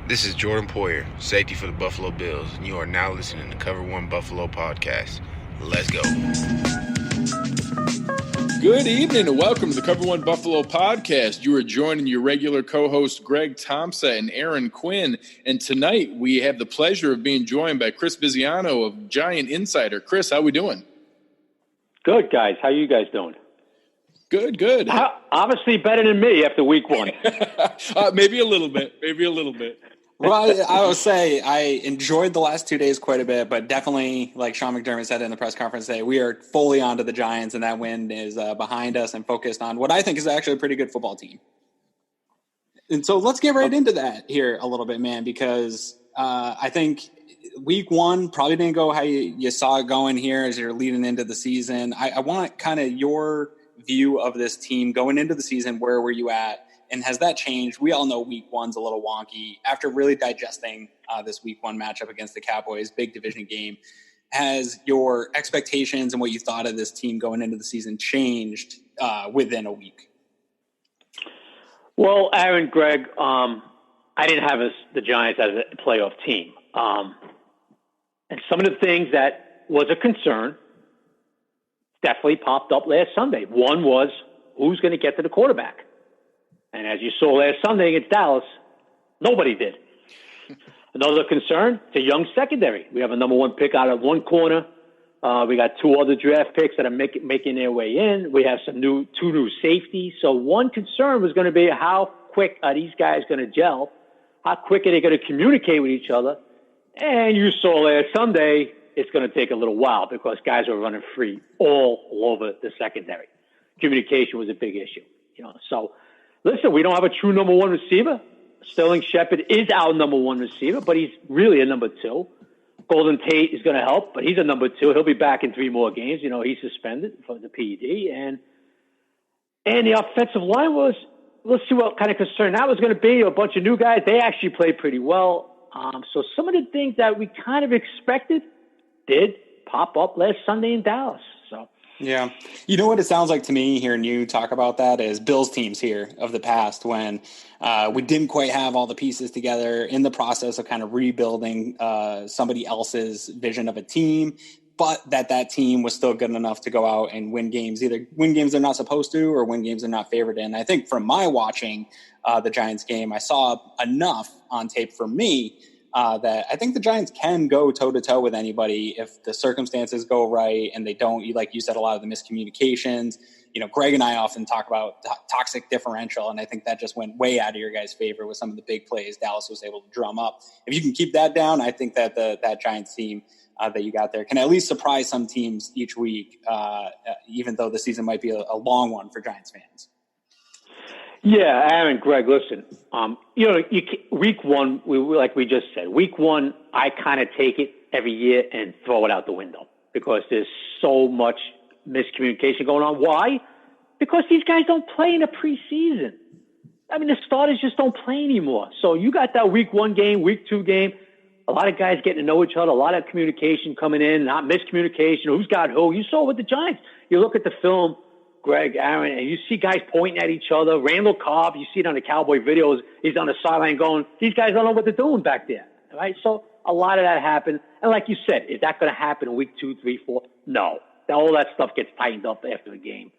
This is Jordan Poyer, safety for the Buffalo Bills, and you are now listening to Cover One Buffalo Podcast. Let's go. Good evening and welcome to the Cover One Buffalo Podcast. You are joining your regular co-hosts Greg Tompsett and Aaron Quinn. And tonight we have the pleasure of being joined by Chris Bisignano of Giant Insider. Chris, how we doing? Good, guys. How you guys doing? Good. Obviously better than me after week one. Maybe a little bit. Well, I will say I enjoyed the last 2 days quite a bit, but definitely, like Sean McDermott said in the press conference today, we are fully onto the Giants, and that win is behind us and focused on what I think is actually a pretty good football team. And so let's get right into that here a little bit, man, because I think week one probably didn't go how you saw it going here as you're leading into the season. I want kind of your view of this team going into the season. Where were you at? And has that changed? We all know week one's a little wonky. After really digesting this week one matchup against the Cowboys, big division game, has your expectations and what you thought of this team going into the season changed within a week? Well, Aaron, Greg, I didn't have the Giants as a playoff team. And some of the things that was a concern definitely popped up last Sunday. One was, who's going to get to the quarterback? And as you saw last Sunday against Dallas, nobody did. Another concern, it's a young secondary. We have a number one pick out of one corner. We got two other draft picks that are making their way in. We have two new safeties. So one concern was going to be how quick are these guys going to gel? How quick are they going to communicate with each other? And you saw last Sunday, it's going to take a little while because guys are running free all over the secondary. Communication was a big issue, So, listen, we don't have a true number one receiver. Sterling Shepard is our number one receiver, but he's really a number two. Golden Tate is going to help, but he's a number two. He'll be back in 3 more games. He's suspended for the PED. And the offensive line let's see what kind of concern that was going to be. A bunch of new guys. They actually played pretty well. So some of the things that we kind of expected did pop up last Sunday in Dallas. So. Yeah. You know what it sounds like to me hearing you talk about that is Bills teams here of the past when we didn't quite have all the pieces together in the process of kind of rebuilding somebody else's vision of a team, but that team was still good enough to go out and win games, either win games they're not supposed to or win games they're not favored in. I think from my watching the Giants game, I saw enough on tape for me that I think the Giants can go toe-to-toe with anybody if the circumstances go right and they don't, like you said, a lot of the miscommunications. Greg and I often talk about toxic differential, and I think that just went way out of your guys' favor with some of the big plays Dallas was able to drum up. If you can keep that down, I think that that Giants team that you got there can at least surprise some teams each week, even though the season might be a long one for Giants fans. Yeah, Aaron, Greg, listen, week one, like we just said, week one, I kind of take it every year and throw it out the window because there's so much miscommunication going on. Why? Because these guys don't play in a preseason. I mean, the starters just don't play anymore. So you got that week one game, week two game, a lot of guys getting to know each other, a lot of communication coming in, not miscommunication, who's got who. You saw with the Giants. You look at the film, Greg, Aaron, and you see guys pointing at each other. Randall Cobb, you see it on the Cowboy videos. He's on the sideline going, these guys don't know what they're doing back there, right? So a lot of that happened. And like you said, is that going to happen in week 2, 3, 4? No. All that stuff gets tightened up after the game.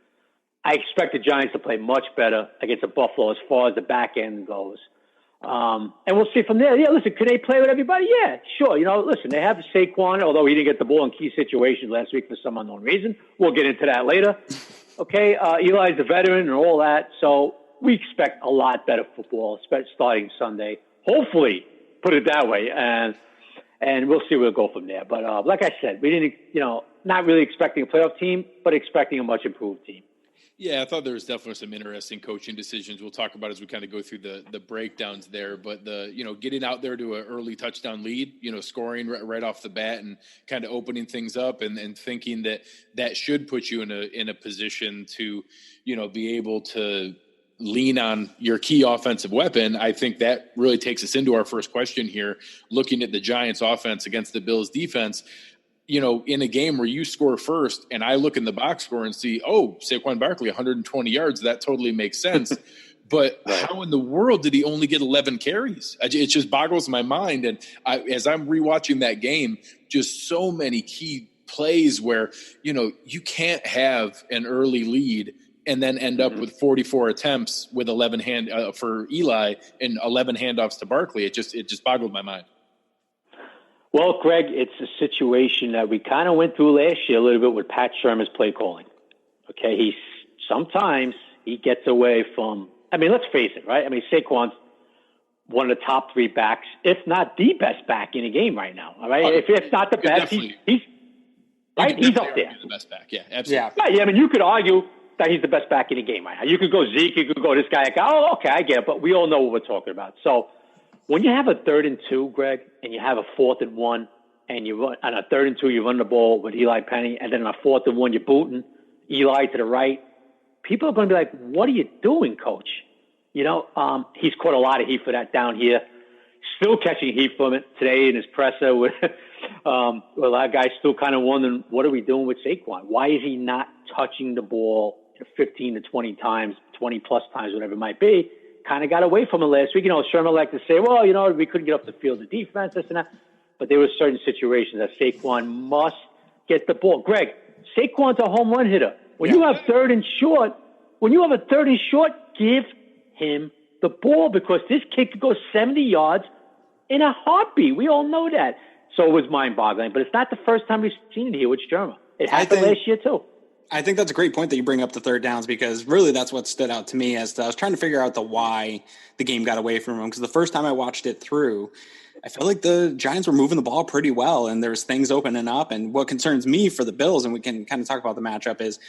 I expect the Giants to play much better against the Buffalo as far as the back end goes. And we'll see from there. Yeah, listen, could they play with everybody? Yeah, sure. Listen, they have Saquon, although he didn't get the ball in key situations last week for some unknown reason. We'll get into that later. Okay, Eli's the veteran and all that. So we expect a lot better football starting Sunday. Hopefully, put it that way. And we'll see where we'll go from there. But like I said, we didn't, not really expecting a playoff team, but expecting a much improved team. Yeah, I thought there was definitely some interesting coaching decisions we'll talk about as we kind of go through the breakdowns there. But getting out there to an early touchdown lead, scoring right off the bat and kind of opening things up and thinking that should put you in a position to, be able to lean on your key offensive weapon. I think that really takes us into our first question here, looking at the Giants offense against the Bills defense. In a game where you score first and I look in the box score and see, Saquon Barkley, 120 yards, that totally makes sense. But how in the world did he only get 11 carries? It just boggles my mind. And as I'm rewatching that game, just so many key plays where, you can't have an early lead and then end up with 44 attempts with 11 for Eli and 11 handoffs to Barkley. It just boggled my mind. Well, Greg, it's a situation that we kind of went through last year a little bit with Pat Shermer's play calling. Okay, sometimes he gets away from. I mean, let's face it, right? I mean, Saquon's one of the top 3 backs, if not the best back in the game right now. All right, if not the best, he's right. He's up there. The best back, yeah, absolutely. Yeah. Right. I mean, you could argue that he's the best back in the game right now. You could go Zeke, you could go this guy. Oh, okay, I get it, but we all know what we're talking about. So when you have a 3rd and 2, Greg, and you have a 4th and 1, and you run on a 3rd and 2, you run the ball with Eli Penny, and then on a 4th and 1, you're booting Eli to the right. People are going to be like, what are you doing, coach? He's caught a lot of heat for that down here. Still catching heat from it today in his presser with a lot of guys still kind of wondering, what are we doing with Saquon? Why is he not touching the ball 15 to 20 times, 20-plus times, whatever it might be? Kind of got away from it last week. Sherman liked to say, well, we couldn't get up the field, the defense, this and that. But there were certain situations that Saquon must get the ball. Greg, Saquon's a home run hitter. When you have 3rd and short, give him the ball because this kid could go 70 yards in a heartbeat. We all know that. So it was mind-boggling. But it's not the first time we've seen it here with Sherman. It happened last year, too. I think that's a great point that you bring up the 3rd downs because really that's what stood out to me as I was trying to figure out why the game got away from him. Because the first time I watched it through, I felt like the Giants were moving the ball pretty well and there's things opening up. And what concerns me for the Bills, and we can kind of talk about the matchup, is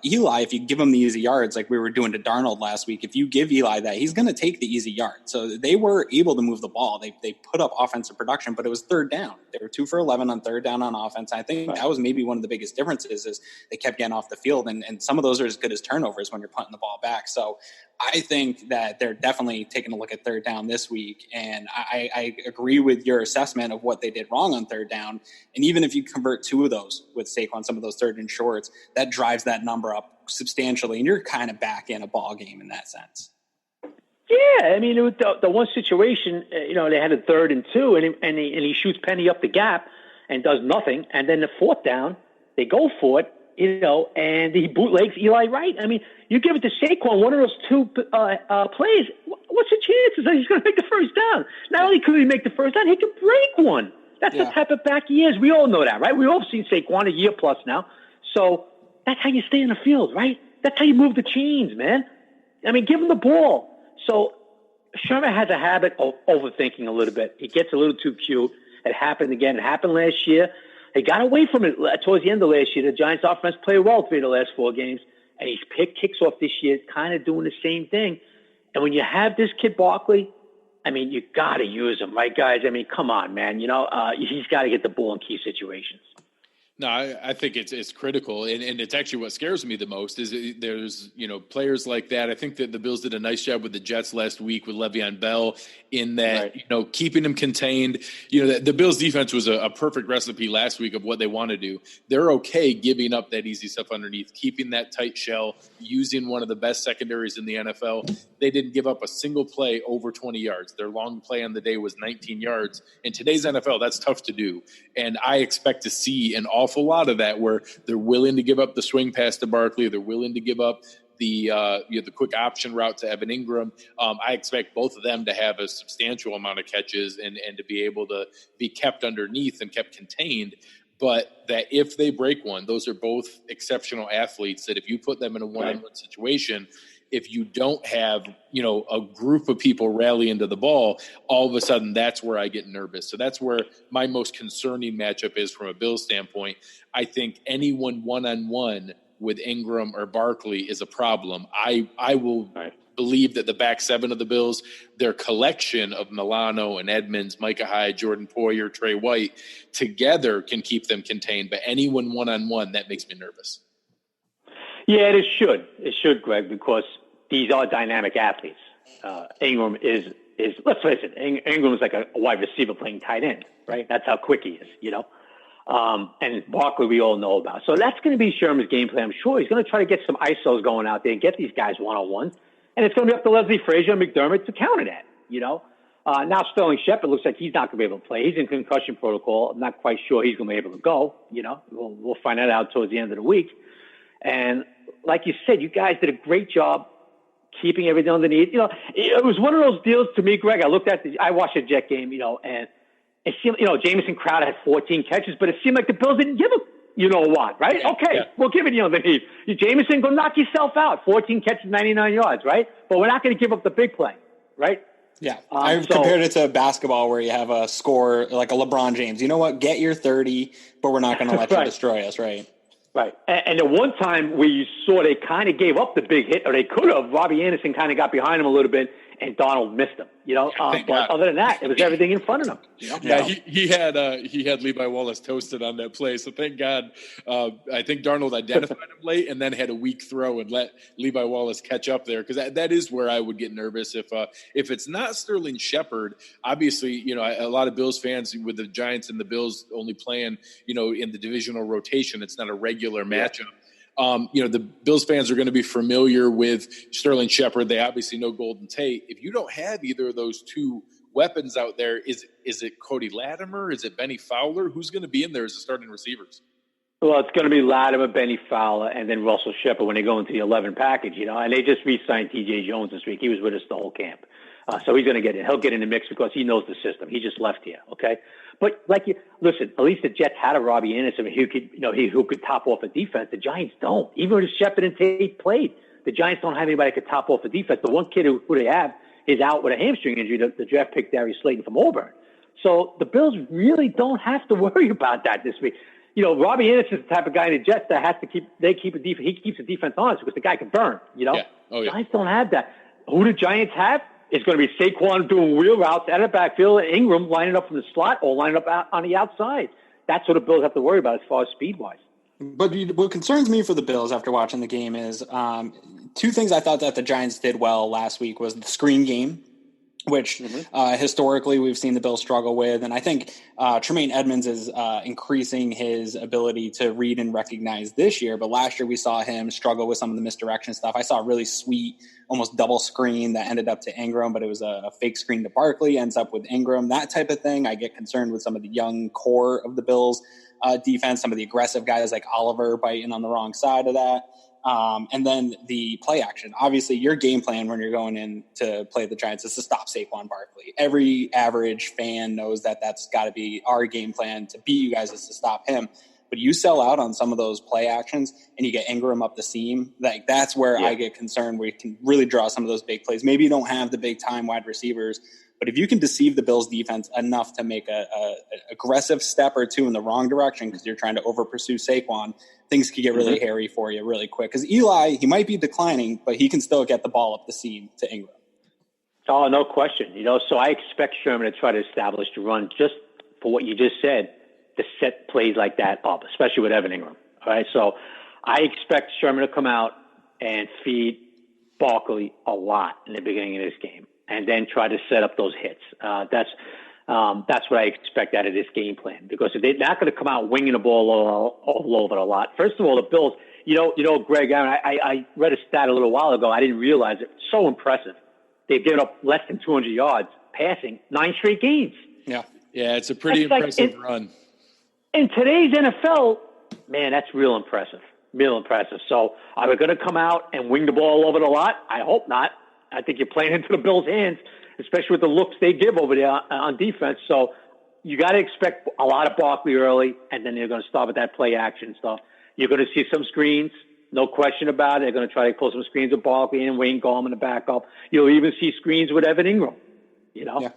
Eli, if you give him the easy yards like we were doing to Darnold last week, if you give Eli that, he's going to take the easy yards. So they were able to move the ball. They put up offensive production, but it was 3rd down. They were 2 for 11 on 3rd down on offense. I think that was maybe one of the biggest differences is they kept getting off the field, and some of those are as good as turnovers when you're punting the ball back. So I think that they're definitely taking a look at 3rd down this week, and I agree with your assessment of what they did wrong on 3rd down. And even if you convert 2 of those with Saquon, some of those 3rd and shorts, that drives that number up substantially, and you're kind of back in a ball game in that sense. Yeah, I mean, it was the one situation, they had a 3rd and 2, and he shoots Penny up the gap and does nothing, and then the 4th down, they go for it, and he bootlegs Eli Wright. I mean, you give it to Saquon, one of those 2 plays, what's the chances that he's going to make the 1st down? Not only could he make the 1st down, he could break one. That's the type of back he is. We all know that, right? We've all seen Saquon a year plus now. So that's how you stay in the field, right? That's how you move the chains, man. I mean, give him the ball. So Sherman has a habit of overthinking a little bit. He gets a little too cute. It happened again. It happened last year. He got away from it towards the end of last year. The Giants offense played well 3 of the last 4 games, and he's picked kicks off this year, kind of doing the same thing. And when you have this kid Barkley, I mean, you got to use him, right, guys? I mean, come on, man. He's got to get the ball in key situations. No, I think it's critical, and it's actually what scares me the most is there's players like that. I think that the Bills did a nice job with the Jets last week with Le'Veon Bell in that keeping him contained. The Bills defense was a perfect recipe last week of what they want to do. They're okay giving up that easy stuff underneath, keeping that tight shell, using one of the best secondaries in the NFL. They didn't give up a single play over 20 yards. Their long play on the day was 19 yards. In today's NFL, that's tough to do, and I expect to see an awful lot of that where they're willing to give up the swing pass to Barkley. They're willing to give up the quick option route to Evan Ingram. I expect both of them to have a substantial amount of catches and to be able to be kept underneath and kept contained. But that if they break one, those are both exceptional athletes that if you put them in a one-on-one situation, if you don't have, a group of people rally into the ball, all of a sudden that's where I get nervous. So that's where my most concerning matchup is from a Bills standpoint. I think anyone one-on-one with Ingram or Barkley is a problem. I will believe that the back 7 of the Bills, their collection of Milano and Edmonds, Micah Hyde, Jordan Poyer, Trey White together can keep them contained. But anyone one-on-one, that makes me nervous. Yeah, it should. It should, Greg, because these are dynamic athletes. Ingram is let's face it, Ingram is like a wide receiver playing tight end, right? That's how quick he is, And Barkley we all know about. So that's going to be Sherman's game plan. I'm sure he's going to try to get some ISOs going out there and get these guys one-on-one And it's going to be up to Leslie Frazier and McDermott to counter that, you know. Now Sterling Shepard looks like he's not going to be able to play. He's in concussion protocol. I'm not quite sure he's going to be able to go, you know. We'll find that out towards the end of the week. And like you said, you guys did a great job keeping everything underneath. You know, it was one of those deals to me, Greg. I watched a Jet game, you know, and it seemed, you know, Jamison Crowder had 14 catches, but it seemed like the Bills didn't give a you know what, right? Yeah, okay, yeah. We'll give it you underneath. Jamison, go knock yourself out. 14 catches, 99 yards, right? But we're not going to give up the big play, right? Yeah, I've compared it to basketball where you have a score like a LeBron James. You know what? Get your 30, but we're not going to let you destroy us, right? Right. And the one time where you saw they kind of gave up the big hit, or they could have, Robbie Anderson kind of got behind him a little bit, and Donald missed him. You know, but other than that, it was everything in front of him. You know? Yeah, he had Levi Wallace toasted on that play. So thank God. I think Darnold identified him late and then had a weak throw and let Levi Wallace catch up there, because that is where I would get nervous if it's not Sterling Shepard. Obviously, you know, a lot of Bills fans with the Giants and the Bills only playing, you know, in the divisional rotation. It's not a regular matchup. You know, the Bills fans are going to be familiar with Sterling Shepard. They obviously know Golden Tate. If you don't have either of those two weapons out there, is it Cody Latimer? Is it Benny Fowler? Who's going to be in there as the starting receivers? Well, it's going to be Latimer, Benny Fowler, and then Russell Shepard when they go into the 11 package, you know. And they just re-signed T.J. Jones this week. He was with us the whole camp. So he's going to get in. He'll get in the mix because he knows the system. He just left here, okay? But listen, at least the Jets had a Robbie Anderson who could top off a defense. The Giants don't. Even when Shepard and Tate played, the Giants don't have anybody that could top off a defense. The one kid who they have is out with a hamstring injury, the draft pick Darius Slayton from Auburn. So the Bills really don't have to worry about that this week. You know, Robbie Anderson's the type of guy in the Jets that has to keep a defense. He keeps the defense honest because the guy can burn, you know? Yeah. Oh, yeah. Giants don't have that. Who do Giants have? It's going to be Saquon doing wheel routes out of the backfield, and Ingram lining up from the slot or lining up out on the outside. That's what the Bills have to worry about as far as speed-wise. But what concerns me for the Bills after watching the game is two things I thought that the Giants did well last week was the screen game, which historically we've seen the Bills struggle with. And I think Tremaine Edmonds is increasing his ability to read and recognize this year. But last year we saw him struggle with some of the misdirection stuff. I saw a really sweet, almost double screen that ended up to Ingram, but it was a fake screen to Barkley, ends up with Ingram, that type of thing. I get concerned with some of the young core of the Bills defense, some of the aggressive guys like Oliver biting on the wrong side of that. And then the play action. Obviously, your game plan when you're going in to play the Giants is to stop Saquon Barkley. Every average fan knows that that's got to be our game plan to beat you guys, is to stop him. But you sell out on some of those play actions and you get Ingram up the seam. That's where I get concerned, where you can really draw some of those big plays. Maybe you don't have the big-time wide receivers, but if you can deceive the Bills defense enough to make a aggressive step or two in the wrong direction because you're trying to over-pursue Saquon, things could get really hairy for you really quick. Because Eli, he might be declining, but he can still get the ball up the seam to Ingram. Oh, no question. You know, so I expect Sherman to try to establish the run just for what you just said, to set plays like that up, especially with Evan Ingram. All right, so I expect Sherman to come out and feed Barkley a lot in the beginning of this game, and then try to set up those hits. That's what I expect out of this game plan, because if they're not going to come out winging the ball all over it a lot. First of all, the Bills, you know, Greg, I read a stat a little while ago. I didn't realize it. It's so impressive. They've given up less than 200 yards passing 9 straight games. Yeah, it's a pretty impressive run. In today's NFL, man, that's real impressive. Real impressive. So are we going to come out and wing the ball over it a lot? I hope not. I think you're playing into the Bills' hands, especially with the looks they give over there on defense. So you got to expect a lot of Barkley early, and then they're going to start with that play action stuff. You're going to see some screens, no question about it. They're going to try to pull some screens with Barkley and Wayne Gallman to back up. You'll even see screens with Evan Ingram. You know,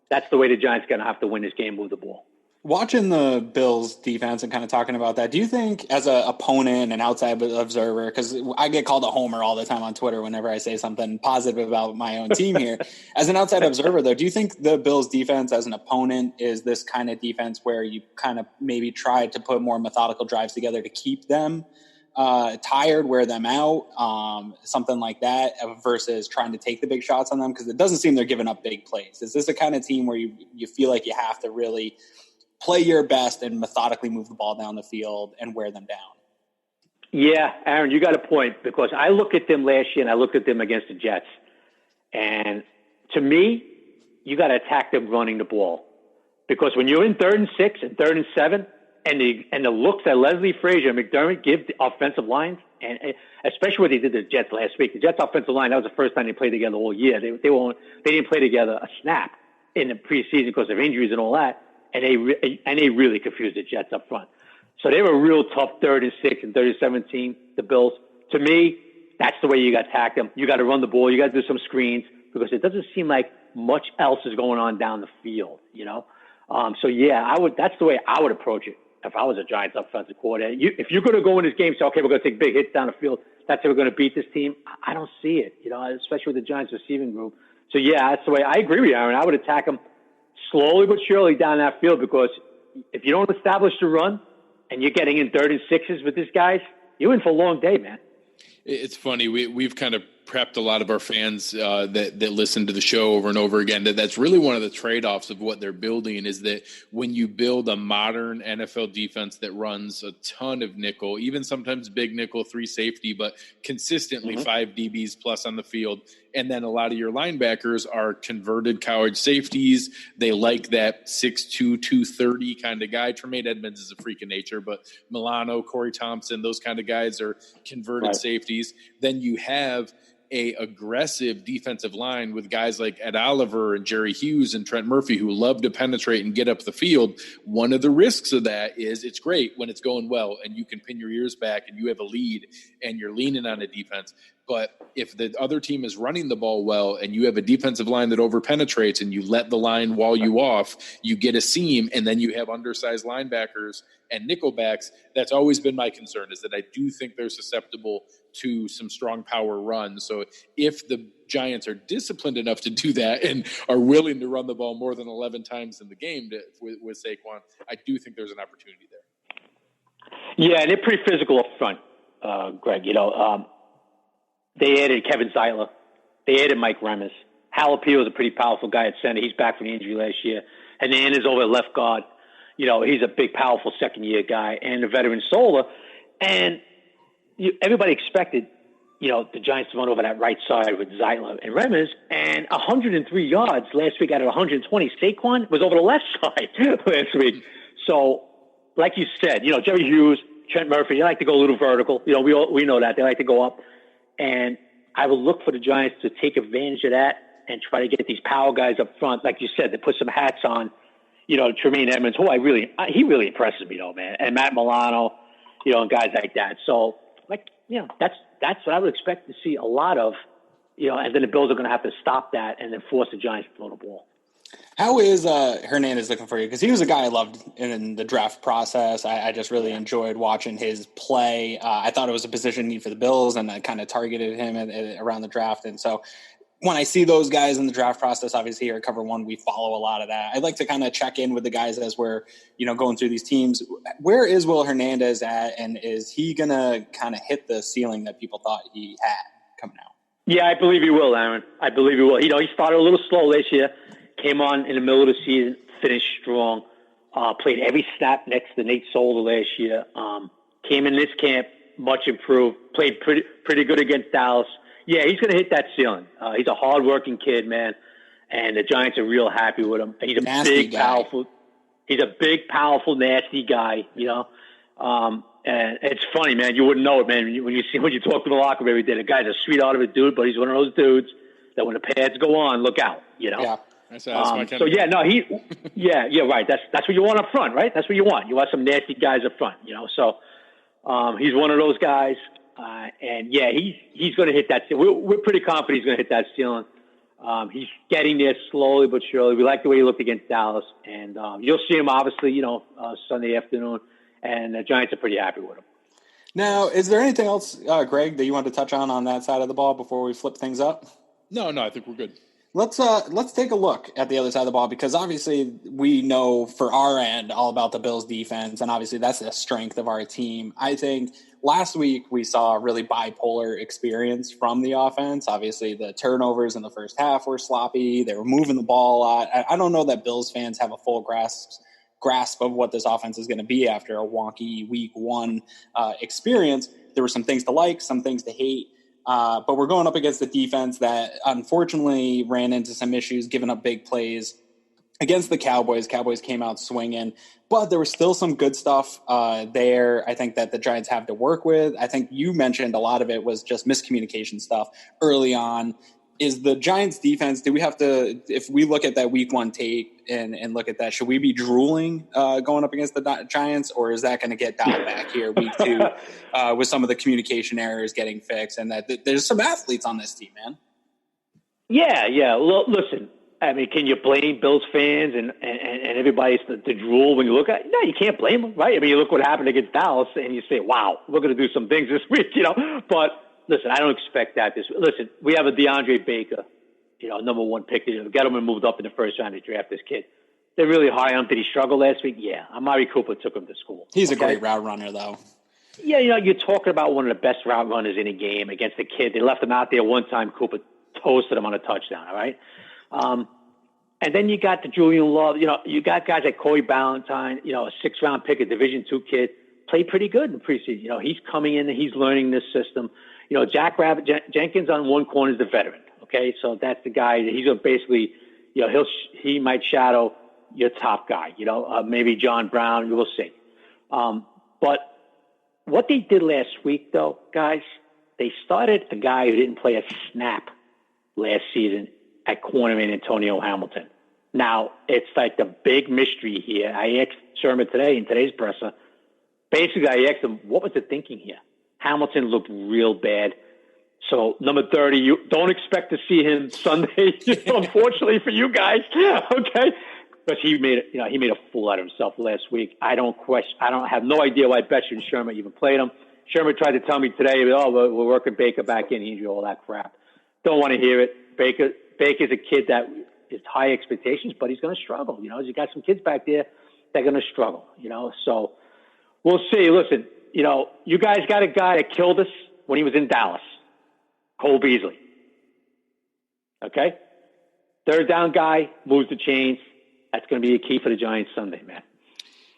That's the way the Giants are going to have to win this game with the ball. Watching the Bills defense and kind of talking about that, do you think as an opponent and outside observer, because I get called a homer all the time on Twitter whenever I say something positive about my own team here, as an outside observer though, do you think the Bills defense as an opponent is this kind of defense where you kind of maybe try to put more methodical drives together to keep them tired, wear them out, something like that, versus trying to take the big shots on them? Because it doesn't seem they're giving up big plays. Is this the kind of team where you feel like you have to really play your best and methodically move the ball down the field and wear them down? Yeah, Aaron, you got a point, because I look at them last year and I looked at them against the Jets. And to me, you got to attack them running the ball. Because when you're in 3rd and 6 and 3rd and 7, and the looks that Leslie Frazier and McDermott give the offensive lines, and especially what they did to the Jets last week. The Jets offensive line, that was the first time they played together all year. They didn't play together a snap in the preseason because of injuries and all that, and they really confused the Jets up front. So they were a real tough 3rd and 6 and 3rd and 17, the Bills. To me, that's the way you got to attack them. You got to run the ball. You got to do some screens because it doesn't seem like much else is going on down the field, you know? So yeah, that's the way I would approach it if I was a Giants offensive coordinator. If you're going to go in this game and say, okay, we're going to take big hits down the field, that's how we're going to beat this team. I don't see it, you know, especially with the Giants receiving group. So yeah, that's the way I agree with you, Aaron. I would attack them slowly but surely down that field because if you don't establish the run and you're getting in 3rd and 6s with these guys, you're in for a long day, man. It's funny. We've kind of prepped a lot of our fans that listen to the show over and over again. That's really one of the trade-offs of what they're building is that when you build a modern NFL defense that runs a ton of nickel, even sometimes big nickel, 3 safety, but consistently 5 DBs plus on the field, and then a lot of your linebackers are converted college safeties. They like that 6'2", 230 kind of guy. Tremaine Edmonds is a freak of nature, but Milano, Corey Thompson, those kind of guys are converted safeties. Then you have a aggressive defensive line with guys like Ed Oliver and Jerry Hughes and Trent Murphy who love to penetrate and get up the field. One of the risks of that is it's great when it's going well and you can pin your ears back and you have a lead and you're leaning on a defense. But if the other team is running the ball well and you have a defensive line that over-penetrates and you let the line wall you off, you get a seam, and then you have undersized linebackers and nickelbacks. That's always been my concern, is that I do think they're susceptible to some strong power runs. So if the Giants are disciplined enough to do that and are willing to run the ball more than 11 times in the game with Saquon, I do think there's an opportunity there. Yeah, and they're pretty physical up front, Greg. You know, they added Kevin Zeitler. They added Mike Remis. Jalapeno is a pretty powerful guy at center. He's back from the injury last year. And then is over at left guard. You know, he's a big, powerful second-year guy. And the veteran Sola. And everybody expected, you know, the Giants to run over that right side with Zeitler and Remis. And 103 yards last week out of 120. Saquon was over the left side last week. So, like you said, you know, Jerry Hughes, Trent Murphy, they like to go a little vertical. You know, we know that. They like to go up. And I would look for the Giants to take advantage of that and try to get these power guys up front. Like you said, to put some hats on, you know, Tremaine Edmonds, who he really impresses me though, man. And Matt Milano, you know, and guys like that. So, like, you know, that's what I would expect to see a lot of, you know, and then the Bills are going to have to stop that and then force the Giants to throw the ball. How is Hernandez looking for you? Because he was a guy I loved in the draft process. I just really enjoyed watching his play. I thought it was a position need for the Bills, and I kind of targeted him around the draft. And so when I see those guys in the draft process, obviously here at Cover One, we follow a lot of that. I'd like to kind of check in with the guys as we're, you know, going through these teams. Where is Will Hernandez at, and is he going to kind of hit the ceiling that people thought he had coming out? Yeah, I believe he will, Aaron. I believe he will. You know, he started a little slow last year. Came on in the middle of the season, finished strong, played every snap next to Nate Solder last year. Came in this camp, much improved, played pretty good against Dallas. Yeah, he's going to hit that ceiling. He's a hard-working kid, man, and the Giants are real happy with him. He's a big, powerful, nasty guy, you know. And it's funny, man. You wouldn't know it, man, when you talk to the locker room every day. The guy's a sweetheart of a dude, but he's one of those dudes that when the pads go on, look out, you know. Yeah. Right. That's what you want up front, right? That's what you want. You want some nasty guys up front, you know. So he's one of those guys, and yeah, he's going to hit that ceiling. We're pretty confident he's going to hit that ceiling. He's getting there slowly but surely. We like the way he looked against Dallas, and you'll see him obviously, you know, Sunday afternoon, and the Giants are pretty happy with him. Now, is there anything else, Greg, that you want to touch on that side of the ball before we flip things up? No, I think we're good. Let's take a look at the other side of the ball, because obviously we know for our end all about the Bills defense, and obviously that's the strength of our team. I think last week we saw a really bipolar experience from the offense. Obviously the turnovers in the first half were sloppy. They were moving the ball a lot. I don't know that Bills fans have a full grasp of what this offense is going to be after a wonky week one experience. There were some things to like, some things to hate. But we're going up against a defense that unfortunately ran into some issues, giving up big plays against the Cowboys. Cowboys came out swinging, but there was still some good stuff there. I think that the Giants have to work with. I think you mentioned a lot of it was just miscommunication stuff early on. Is the Giants defense, do we have to, if we look at that week 1 tape and look at that, should we be drooling going up against the Giants, or is that going to get dialed back here week 2 with some of the communication errors getting fixed, and that there's some athletes on this team, man? Yeah. Well, listen, I mean, can you blame Bills fans and everybody to drool when you look at it? No, you can't blame them, right? I mean, you look what happened against Dallas and you say, wow, we're going to do some things this week, but listen, I don't expect that listen, we have a DeAndre Baker, number 1 pick. Gettleman moved up in the first round to draft this kid. They're really high on him. Did he struggle last week? Yeah. Amari Cooper took him to school. He's a great route runner, though. Yeah, you're talking about one of the best route runners in a game against a kid. They left him out there one time. Cooper toasted him on a touchdown, all right? And then you got the Julian Love. You got guys like Corey Ballantyne, a 6th-round pick, a Division II kid, played pretty good in the preseason. He's coming in and he's learning this system. Jack Rabbit Jenkins on one corner is the veteran. Okay, so that's the guy. He's going to basically, he might shadow your top guy. Maybe John Brown. We'll see. But what they did last week, though, guys, they started a guy who didn't play a snap last season at corner in Antonio Hamilton. Now, it's like the big mystery here. I asked Sherman today in today's presser. Basically, I asked him, what was the thinking here? Hamilton looked real bad. So, number 30, you don't expect to see him Sunday, unfortunately for you guys, okay? Because he made a fool out of himself last week. I have no idea why Betcher and Sherman even played him. Sherman tried to tell me today, we're working Baker back in. He did all that crap. Don't want to hear it. Baker's a kid that is high expectations, but he's going to struggle. You got some kids back there that are going to struggle, So we'll see. Listen, you guys got a guy that killed us when he was in Dallas, Cole Beasley. Okay? 3rd down guy, moves the chains. That's going to be a key for the Giants Sunday, man.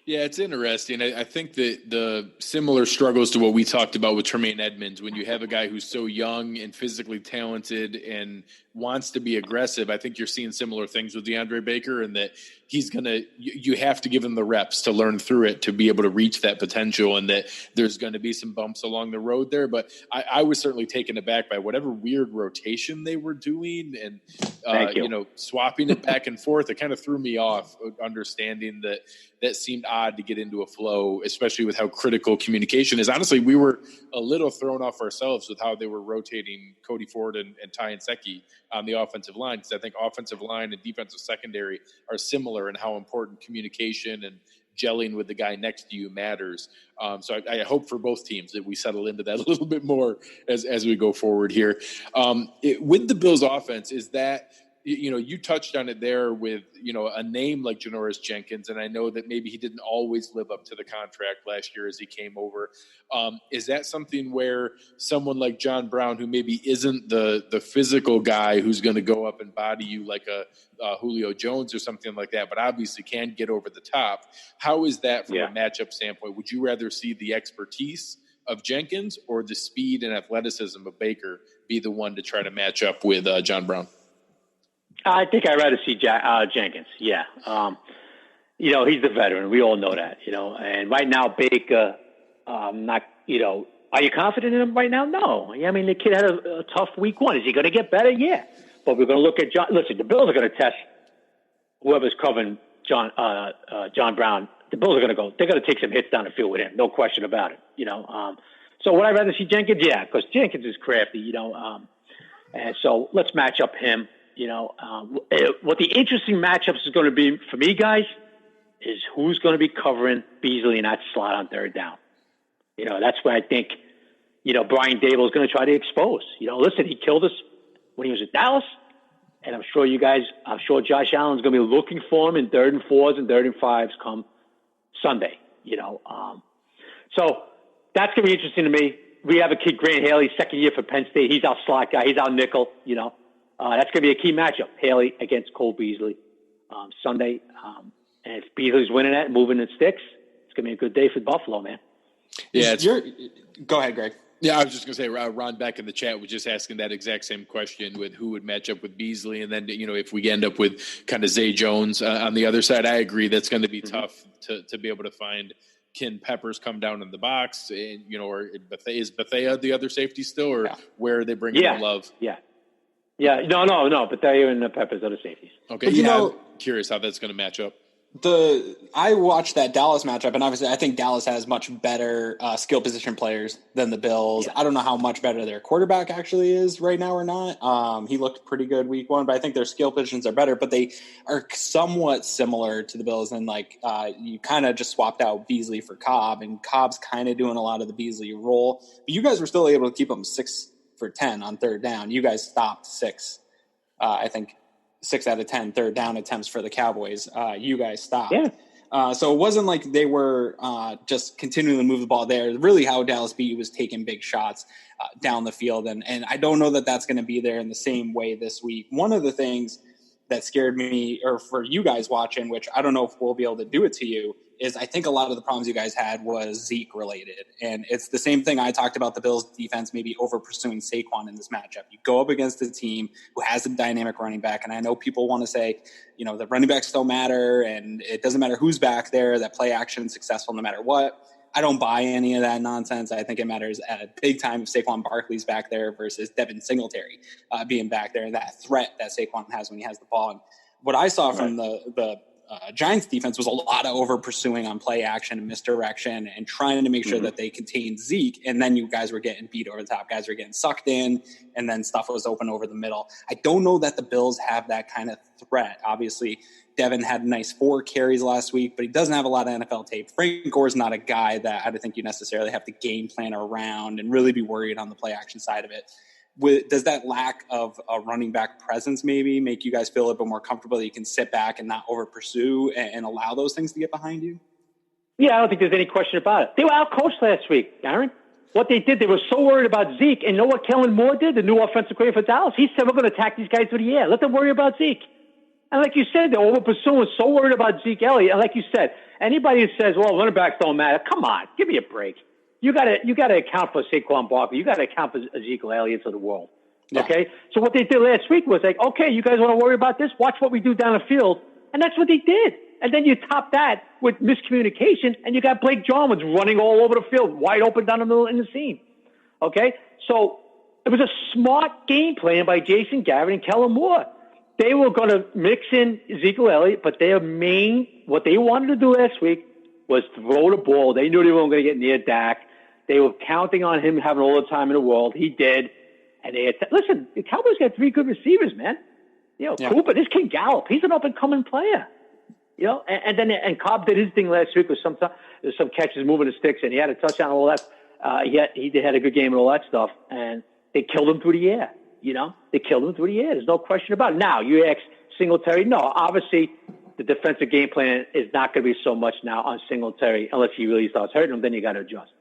Yeah, it's interesting. I think that the similar struggles to what we talked about with Tremaine Edmonds, when you have a guy who's so young and physically talented and wants to be aggressive, I think you're seeing similar things with DeAndre Baker, and that he's going to – you have to give him the reps to learn through it to be able to reach that potential, and that there's going to be some bumps along the road there. But I was certainly taken aback by whatever weird rotation they were doing and, swapping it back and forth. It kind of threw me off, understanding that seemed odd to get into a flow, especially with how critical communication is. Honestly, we were a little thrown off ourselves with how they were rotating Cody Ford and Ty Nsekhe on the offensive line, because I think offensive line and defensive secondary are similar in how important communication and gelling with the guy next to you matters. So I hope for both teams that we settle into that a little bit more as we go forward here. With the Bills offense, is that – you touched on it there with, a name like Janoris Jenkins, and I know that maybe he didn't always live up to the contract last year as he came over. Is that something where someone like John Brown, who maybe isn't the physical guy who's going to go up and body you like a Julio Jones or something like that, but obviously can get over the top, how is that from a matchup standpoint? Would you rather see the expertise of Jenkins or the speed and athleticism of Baker be the one to try to match up with John Brown? I think I'd rather see Jenkins. Yeah. He's the veteran. We all know that, and right now Baker, are you confident in him right now? No. I mean, the kid had a tough week 1. Is he going to get better? Yeah. But we're going to look at John. Listen, the Bills are going to test whoever's covering John Brown. The Bills are going to go. They're going to take some hits down the field with him. No question about it. So would I rather see Jenkins? Yeah, because Jenkins is crafty, and so let's match up him. What the interesting matchups is going to be for me, guys, is who's going to be covering Beasley in that slot on 3rd down. That's where I think, Brian Dable is going to try to expose. Listen, he killed us when he was at Dallas, and I'm sure Josh Allen's going to be looking for him in 3rd and 4s and 3rd and 5s come Sunday. So that's going to be interesting to me. We have a kid, Grant Haley, 2nd year for Penn State. He's our slot guy. He's our nickel, that's going to be a key matchup, Haley against Cole Beasley Sunday. And if Beasley's winning that and moving in sticks, it's going to be a good day for Buffalo, man. Yeah. Go ahead, Greg. Yeah, I was just going to say, Ron back in the chat was just asking that exact same question with who would match up with Beasley. And then, if we end up with kind of Zay Jones on the other side, I agree that's going to be tough to be able to find. Can Peppers come down in the box? And, or is Bethea the other safety still, or where are they bringing in Love? Yeah. No. Bethea and Peppers are the safeties. Okay. But I'm curious how that's going to match up. I watched that Dallas matchup, and obviously I think Dallas has much better skill position players than the Bills. Yeah. I don't know how much better their quarterback actually is right now or not. He looked pretty good week 1, but I think their skill positions are better, but they are somewhat similar to the Bills. And you kind of just swapped out Beasley for Cobb, and Cobb's kind of doing a lot of the Beasley role. But you guys were still able to keep them 6 for 10 on third down. You guys stopped 6, I think. 6 out of 10 third down attempts for the Cowboys. You guys stopped. Yeah. So it wasn't like they were just continuing to move the ball there. Really how Dallas beat you was taking big shots down the field. And I don't know that that's going to be there in the same way this week. One of the things that scared me, or for you guys watching, which I don't know if we'll be able to do it to you, is I think a lot of the problems you guys had was Zeke related. And it's the same thing I talked about the Bills defense maybe over pursuing Saquon in this matchup. You go up against a team who has a dynamic running back. And I know people want to say, the running backs don't matter and it doesn't matter who's back there, that play action is successful no matter what. I don't buy any of that nonsense. I think it matters at a big time if Saquon Barkley's back there versus Devin Singletary being back there, and that threat that Saquon has when he has the ball. And what I saw from the Giants defense was a lot of over pursuing on play action and misdirection and trying to make sure that they contained Zeke. And then you guys were getting beat over the top. Guys were getting sucked in, and then stuff was open over the middle. I don't know that the Bills have that kind of threat. Obviously, Devin had a nice 4 carries last week, but he doesn't have a lot of NFL tape. Frank Gore's not a guy that I don't think you necessarily have to game plan around and really be worried on the play action side of it. Does that lack of a running back presence maybe make you guys feel a little bit more comfortable that you can sit back and not over pursue and allow those things to get behind you? Yeah, I don't think there's any question about it. They were outcoached last week, Aaron. What they did, they were so worried about Zeke. And know what Kellen Moore did, the new offensive coordinator for Dallas? He said, we're going to attack these guys through the air. Let them worry about Zeke. And like you said, they're over pursuing, so worried about Zeke Elliott. And like you said, anybody who says, well, running backs don't matter, come on, give me a break. You got to account for Saquon Barkley. You got to account for Ezekiel Elliott of the world. Yeah. Okay? So what they did last week was like, okay, you guys want to worry about this? Watch what we do down the field. And that's what they did. And then you top that with miscommunication, and you got Blake Jarwin's running all over the field, wide open down the middle in the seam. Okay? So it was a smart game plan by Jason Garrett and Kellen Moore. They were going to mix in Ezekiel Elliott, but what they wanted to do last week was throw the ball. They knew they weren't going to get near Dak. They were counting on him having all the time in the world. He did. And listen, the Cowboys got 3 good receivers, man. Cooper, this kid Gallup, he's an up-and-coming player. And Cobb did his thing last week with some catches moving the sticks, and he had a touchdown and all that. He had a good game and all that stuff, and they killed him through the air. They killed him through the air. There's no question about it. Now, you ask Singletary, no, obviously the defensive game plan is not going to be so much now on Singletary unless he really starts hurting him, then you got to adjust.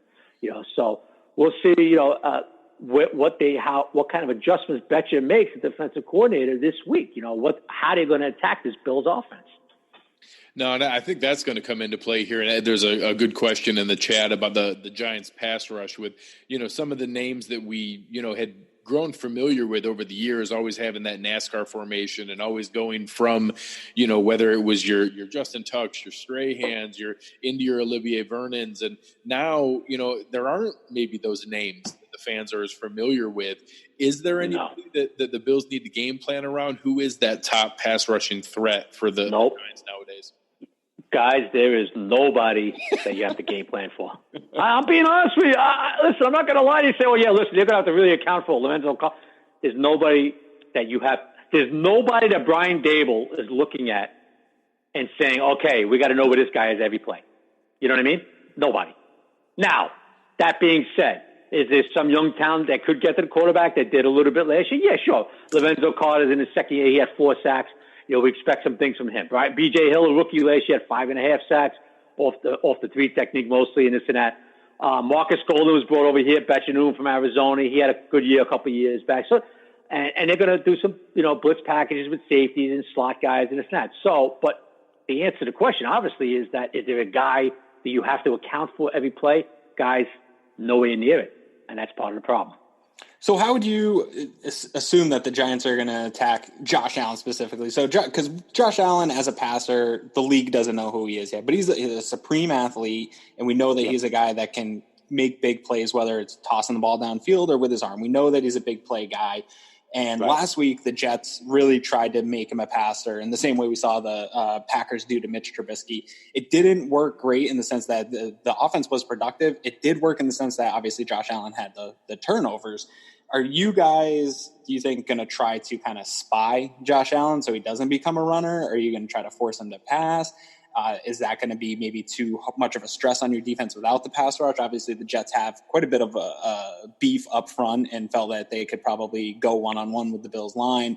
So we'll see, what kind of adjustments Betcher makes the defensive coordinator this week. How they're going to attack this Bills offense. No, and I think that's going to come into play here. And there's a good question in the chat about the Giants pass rush with, some of the names that we, had grown familiar with over the years, always having that NASCAR formation and always going from, whether it was your Justin Tucks, your Strahans, your Olivier Vernons. And now, there aren't maybe those names that the fans are as familiar with. Is there anybody that the Bills need to game plan around? Who is that top pass rushing threat for the Giants nowadays? Guys, there is nobody that you have to game plan for. I'm being honest with you. Listen, I'm not going to lie to you and say, oh, yeah, listen, you're going to have to really account for Lorenzo. There's nobody that Brian Dable is looking at and saying, okay, we got to know where this guy is every play. You know what I mean? Nobody. Now, that being said, is there some young talent that could get to the quarterback that did a little bit last year? Yeah, sure. Lorenzo Carter's in his second year. He had 4 sacks. We expect some things from him, right? B.J. Hill, a rookie last year, had 5.5 sacks off the 3 technique mostly, and this and that. Marcus Golden was brought over here, Bechanoon from Arizona. He had a good year a couple of years back. So, and they're going to do some, blitz packages with safeties and slot guys and this and that. So, but the answer to the question, obviously, is there a guy that you have to account for every play? Guys, nowhere near it. and that's part of the problem. So how would you assume that the Giants are going to attack Josh Allen specifically? So because Josh Allen as a passer, the league doesn't know who he is yet, but he's a supreme athlete, and we know that he's a guy that can make big plays, whether it's tossing the ball downfield or with his arm. We know that he's a big play guy. And last week, the Jets really tried to make him a passer in the same way we saw the Packers do to Mitch Trubisky. It didn't work great in the sense that the offense was productive. It did work in the sense that obviously Josh Allen had the turnovers. Are you guys, do you think, going to try to kind of spy Josh Allen so he doesn't become a runner? Or are you going to try to force him to pass? Is that going to be maybe too much of a stress on your defense without the pass rush? Obviously, the Jets have quite a bit of a beef up front and felt that they could probably go one-on-one with the Bills line.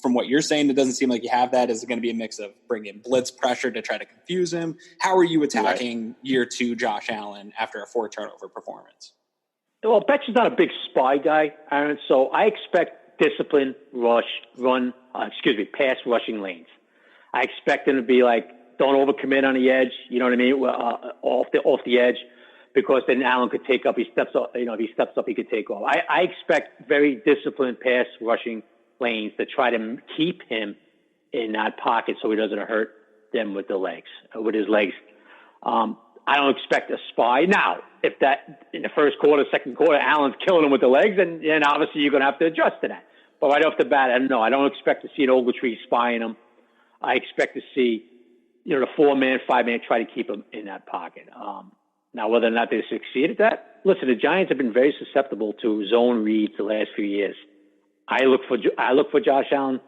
From what you're saying, it doesn't seem like you have that. Is it going to be a mix of bringing blitz pressure to try to confuse him? How are you attacking year two Josh Allen after a 4-turnover performance? Well, Betch is not a big spy guy, Aaron, so I expect discipline, pass rushing lanes. I expect him to be like, don't overcommit on the edge, you know what I mean, off the edge, because then Allen could take up. He steps up, if he steps up, he could take off. I expect very disciplined pass rushing lanes to try to keep him in that pocket so he doesn't hurt them with his legs. I don't expect a spy. Now, if that in the first quarter, second quarter, Allen's killing him with the legs, then obviously you're going to have to adjust to that. But right off the bat, I don't expect to see an Ogletree spying him. I expect to see the 4-man, 5-man try to keep him in that pocket. Now, whether or not they succeed at that, listen, the Giants have been very susceptible to zone reads the last few years. I look for Josh Allen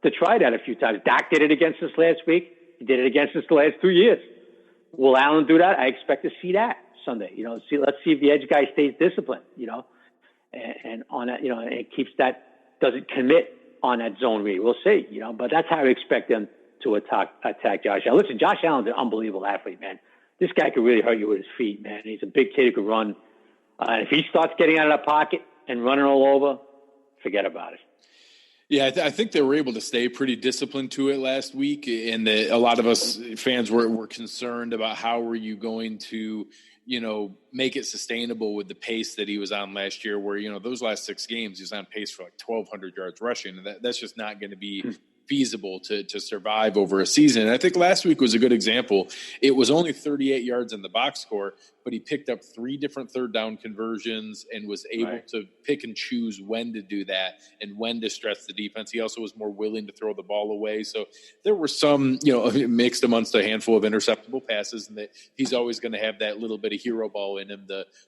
to try that a few times. Dak did it against us last week. He did it against us the last 2 years. Will Allen do that? I expect to see that Sunday. Let's see if the edge guy stays disciplined. And on that, and keeps that, doesn't commit on that zone read. We'll see. But that's how I expect them to attack Josh Allen. Listen, Josh Allen's an unbelievable athlete, man. This guy could really hurt you with his feet, man. He's a big kid who could run. If he starts getting out of the pocket and running all over, forget about it. Yeah, I think they were able to stay pretty disciplined to it last week, and a lot of us fans were concerned about how were you going to, make it sustainable with the pace that he was on last year, where, those last 6 games, he was on pace for like 1,200 yards rushing, and that's just not going to be feasible to survive over a season. And I think last week was a good example. It was only 38 yards in the box score, but he picked up 3 different third down conversions and was able to pick and choose when to do that and when to stress the defense. He also was more willing to throw the ball away. So there were some, mixed amongst a handful of interceptable passes, and that he's always going to have that little bit of hero ball in him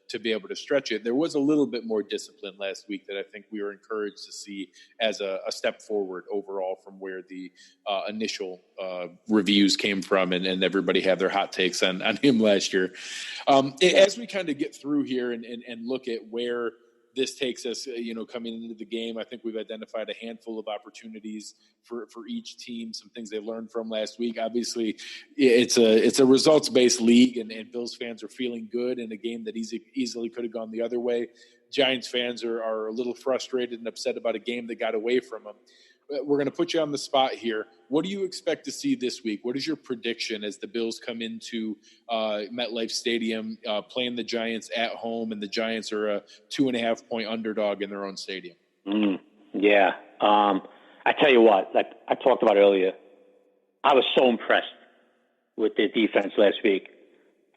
to be able to stretch it. There was a little bit more discipline last week that I think we were encouraged to see as a step forward overall from where the initial reviews came from, and everybody had their hot takes on him last year. As we kind of get through here and look at where this takes us, coming into the game, I think we've identified a handful of opportunities for each team, some things they learned from last week. Obviously, it's a results-based league, and Bills fans are feeling good in a game that easily could have gone the other way. Giants fans are a little frustrated and upset about a game that got away from them. We're going to put you on the spot here. What do you expect to see this week? What is your prediction as the Bills come into MetLife Stadium, playing the Giants at home, and the Giants are a 2.5-point underdog in their own stadium? Yeah. I tell you what, like I talked about earlier, I was so impressed with their defense last week.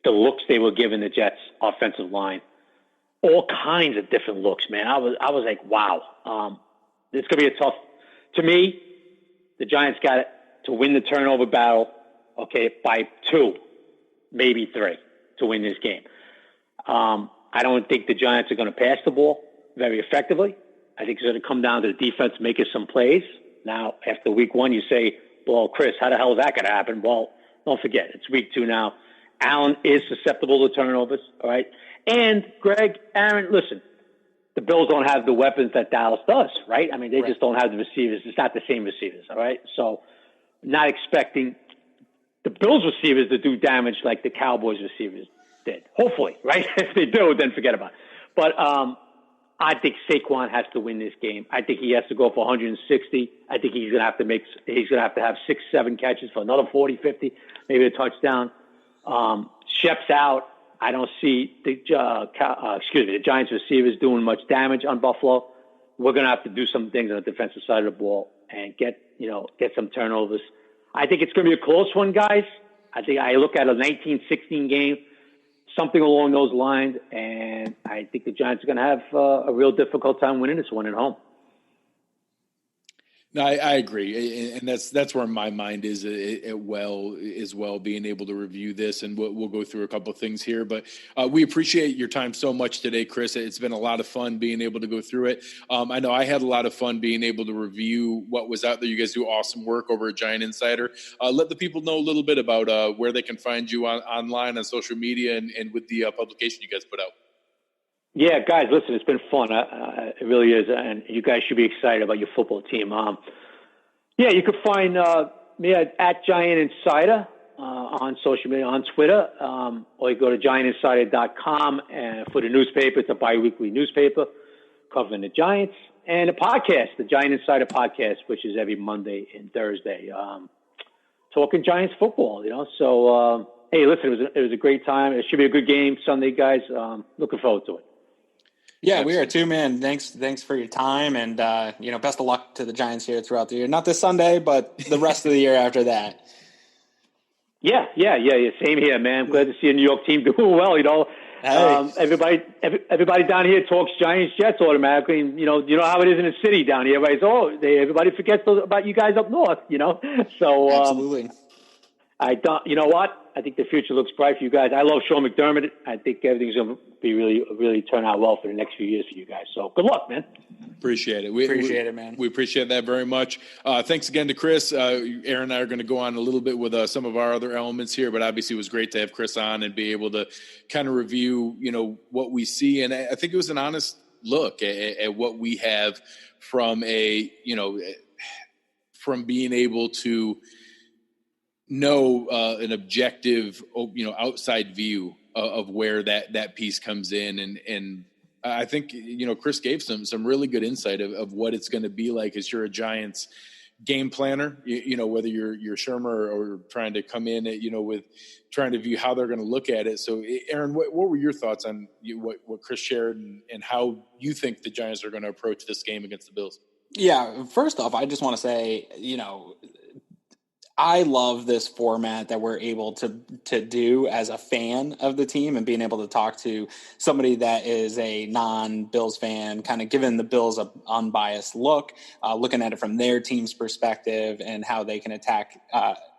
The looks they were giving the Jets offensive line, all kinds of different looks, man. I was like, wow. It's going to be a tough. To me, the Giants got it to win the turnover battle, by 2, maybe 3 to win this game. I don't think the Giants are going to pass the ball very effectively. I think it's going to come down to the defense making some plays. Now, after week 1, you say, well, Chris, how the hell is that going to happen? Well, don't forget, it's week 2 now. Allen is susceptible to turnovers, all right? And, Greg, Aaron, listen, the Bills don't have the weapons that Dallas does, right? I mean, they just don't have the receivers. It's not the same receivers, all right? So not expecting the Bills receivers to do damage like the Cowboys receivers did. Hopefully, right? If they do, then forget about it. But I think Saquon has to win this game. I think he has to go for 160. I think he's going to have to have 6-7 catches for another 40, 50, maybe a touchdown. Shep's out. I don't see the Giants receivers doing much damage on Buffalo. We're going to have to do some things on the defensive side of the ball and get some turnovers. I think it's going to be a close one, guys. I think I look at a 19-16 game, something along those lines, and I think the Giants are going to have a real difficult time winning this one at home. No, I agree, and that's where my mind is as well, being able to review this, and we'll go through a couple of things here. But we appreciate your time so much today, Chris. It's been a lot of fun being able to go through it. I know I had a lot of fun being able to review what was out there. You guys do awesome work over at Giant Insider. Let the people know a little bit about where they can find you online on social media and with the publication you guys put out. Yeah, guys, listen, it's been fun. It really is, and you guys should be excited about your football team. You can find me at Giant Insider on social media, on Twitter, or you go to giantinsider.com, and for the newspaper, it's a bi-weekly newspaper covering the Giants, and a podcast, the Giant Insider podcast, which is every Monday and Thursday, talking Giants football. So hey, listen, it was a great time. It should be a good game Sunday, guys. Looking forward to it. Yeah, we are too, man. Thanks for your time, and best of luck to the Giants here throughout the year. Not this Sunday, but the rest of the year after that. Yeah. Same here, man. I'm glad to see a New York team doing well. Hey. Everybody down here talks Giants Jets automatically. And, you know how it is in the city down here. Everybody forgets about you guys up north. So absolutely. I don't. You know what? I think the future looks bright for you guys. I love Sean McDermott. I think everything's going to be really turn out well for the next few years for you guys. So good luck, man. Appreciate it. Appreciate it, man. We appreciate that very much. Thanks again to Chris. Aaron and I are going to go on a little bit with some of our other elements here, but obviously it was great to have Chris on and be able to kind of review, what we see. And I think it was an honest look at what we have from from being able to know an objective, outside view of where that piece comes in. And I think, Chris gave some really good insight of what it's going to be like as you're a Giants game planner, whether you're Shermer or trying to come in with trying to view how they're going to look at it. So Aaron, what were your thoughts on what Chris shared and how you think the Giants are going to approach this game against the Bills? Yeah. First off, I just want to say, I love this format that we're able to do as a fan of the team, and being able to talk to somebody that is a non-Bills fan, kind of giving the Bills an unbiased look, looking at it from their team's perspective and how they can attack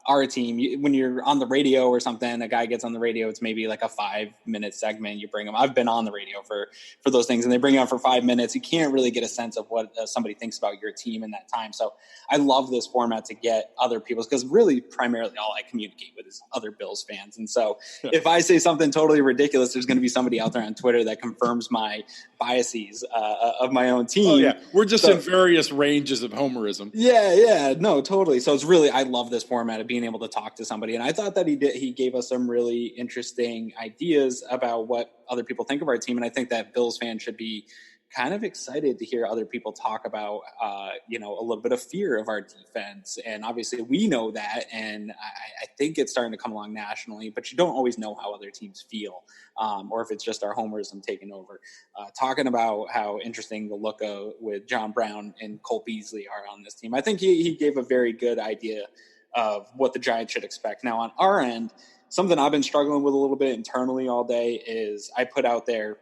our team. When you're on the radio or something, a guy gets on the radio, it's maybe like a 5-minute segment. You bring them. I've been on the radio for those things, and they bring you on for 5 minutes. You can't really get a sense of what somebody thinks about your team in that time. So I love this format to get other people's, because really primarily all I communicate with is other Bills fans. And so if I say something totally ridiculous, there's going to be somebody out there on Twitter that confirms my biases of my own team. Oh yeah. We're just in various ranges of homerism. Yeah. No, totally. So it's really, I love this format of being able to talk to somebody. And I thought that he gave us some really interesting ideas about what other people think of our team. And I think that Bills fans should be kind of excited to hear other people talk about, a little bit of fear of our defense. And obviously we know that. And I think it's starting to come along nationally, but you don't always know how other teams feel, or if it's just our homerism taking over. Talking about how interesting the look with John Brown and Cole Beasley are on this team. I think he gave a very good idea of what the Giants should expect. Now on our end, something I've been struggling with a little bit internally all day is I put out there,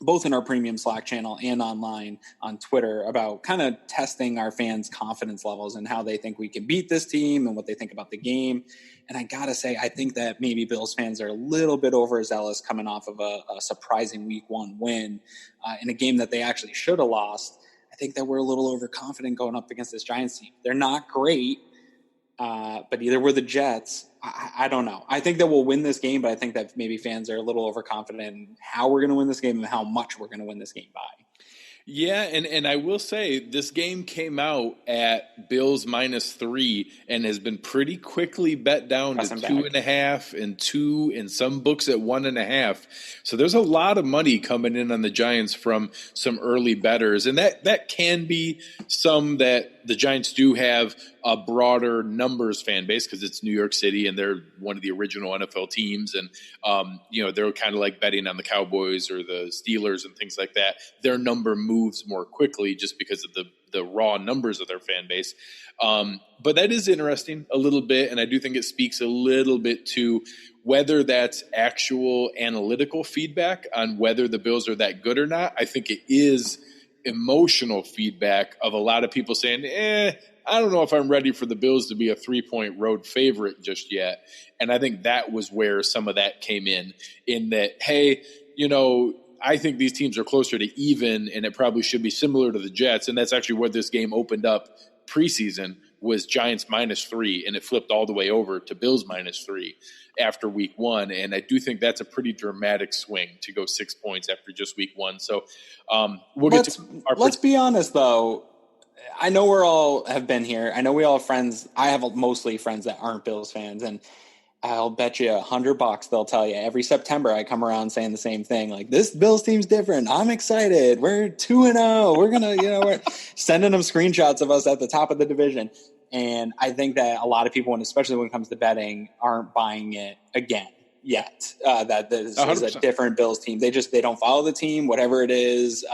both in our premium Slack channel and online on Twitter, about kind of testing our fans' confidence levels and how they think we can beat this team and what they think about the game. And I got to say, I think that maybe Bills fans are a little bit overzealous coming off of a surprising week 1 win in a game that they actually should have lost. I think that we're a little overconfident going up against this Giants team. They're not great, but either we're the Jets. I don't know. I think that we'll win this game, but I think that maybe fans are a little overconfident in how we're going to win this game and how much we're going to win this game by. Yeah, and I will say this game came out at Bills -3 and has been pretty quickly bet down to 2.5 and 2, and some books at 1.5. So there's a lot of money coming in on the Giants from some early bettors, and that can be some that the Giants do have a broader numbers fan base because it's New York City and they're one of the original NFL teams. And, they're kind of like betting on the Cowboys or the Steelers and things like that. Their number moves more quickly just because of the raw numbers of their fan base. But that is interesting a little bit. And I do think it speaks a little bit to whether that's actual analytical feedback on whether the Bills are that good or not. I think it is emotional feedback of a lot of people saying, I don't know if I'm ready for the Bills to be a 3-point road favorite just yet. And I think that was where some of that came in that, hey, I think these teams are closer to even, and it probably should be similar to the Jets. And that's actually where this game opened up preseason, was Giants -3, and it flipped all the way over to Bills -3 after week 1. And I do think that's a pretty dramatic swing to go 6 points after just week 1. So let's be honest, though. I know we all have been here. I know we all have friends. I have mostly friends that aren't Bills fans, and I'll bet you $100 they'll tell you every September I come around saying the same thing. Like, this Bills team's different. I'm excited. We're 2-0. We're going to, we're sending them screenshots of us at the top of the division. And I think that a lot of people, and especially when it comes to betting, aren't buying it again yet. That this 100%. Is a different Bills team. They don't follow the team, whatever it is,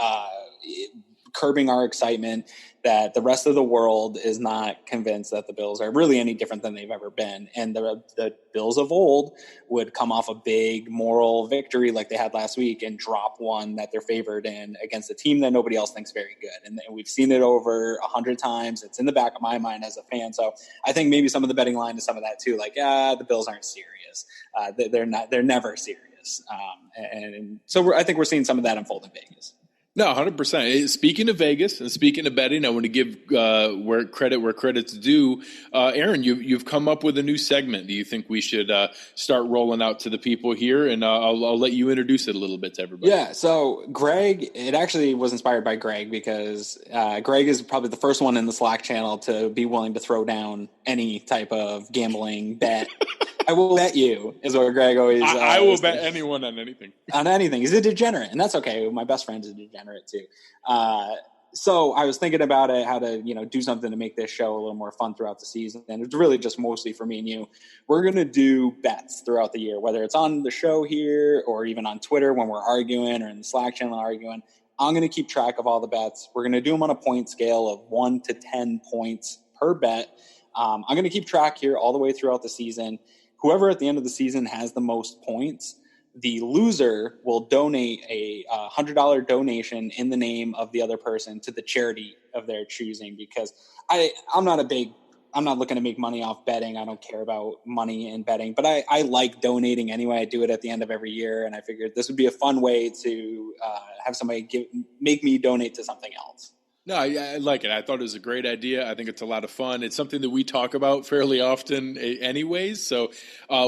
curbing our excitement, that the rest of the world is not convinced that the Bills are really any different than they've ever been. And the Bills of old would come off a big moral victory like they had last week and drop one that they're favored in against a team that nobody else thinks very good. And we've seen it over 100 times. It's in the back of my mind as a fan. So I think maybe some of the betting line is some of that too. Like, the Bills aren't serious. They're never serious. And so I think we're seeing some of that unfold in Vegas. No, 100%. Speaking of Vegas and speaking of betting, I want to give where credit's due. Aaron, you've come up with a new segment. Do you think we should start rolling out to the people here? And I'll let you introduce it a little bit to everybody. Yeah, so Greg, it actually was inspired by Greg because Greg is probably the first one in the Slack channel to be willing to throw down any type of gambling bet. I will bet you, is what Greg always I will bet anyone on anything. On anything. He's a degenerate, and that's okay. My best friend is a degenerate too. So I was thinking about it, how to do something to make this show a little more fun throughout the season. And it's really just mostly for me and you. We're going to do bets throughout the year, whether it's on the show here or even on Twitter when we're arguing or in the Slack channel arguing. I'm going to keep track of all the bets. We're going to do them on a point scale of 1 to 10 points per bet. I'm going to keep track here all the way throughout the season. Whoever at the end of the season has the most points, the loser will donate a $100 donation in the name of the other person to the charity of their choosing. Because I'm not looking to make money off betting. I don't care about money in betting, but I like donating anyway. I do it at the end of every year, and I figured this would be a fun way to have somebody make me donate to something else. No, I like it. I thought it was a great idea. I think it's a lot of fun. It's something that we talk about fairly often anyways. So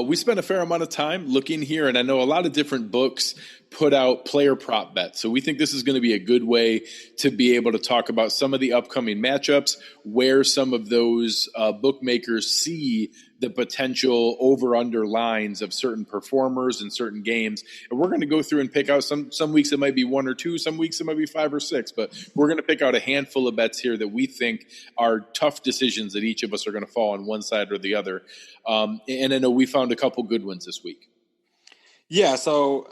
we spent a fair amount of time looking here, and I know a lot of different books put out player prop bets. So we think this is going to be a good way to be able to talk about some of the upcoming matchups, where some of those bookmakers see the potential over-under lines of certain performers in certain games. And we're going to go through and pick out some weeks it might be 1 or 2, some weeks it might be 5 or 6, but we're going to pick out a handful of bets here that we think are tough decisions that each of us are going to fall on one side or the other. And I know we found a couple good ones this week. Yeah, so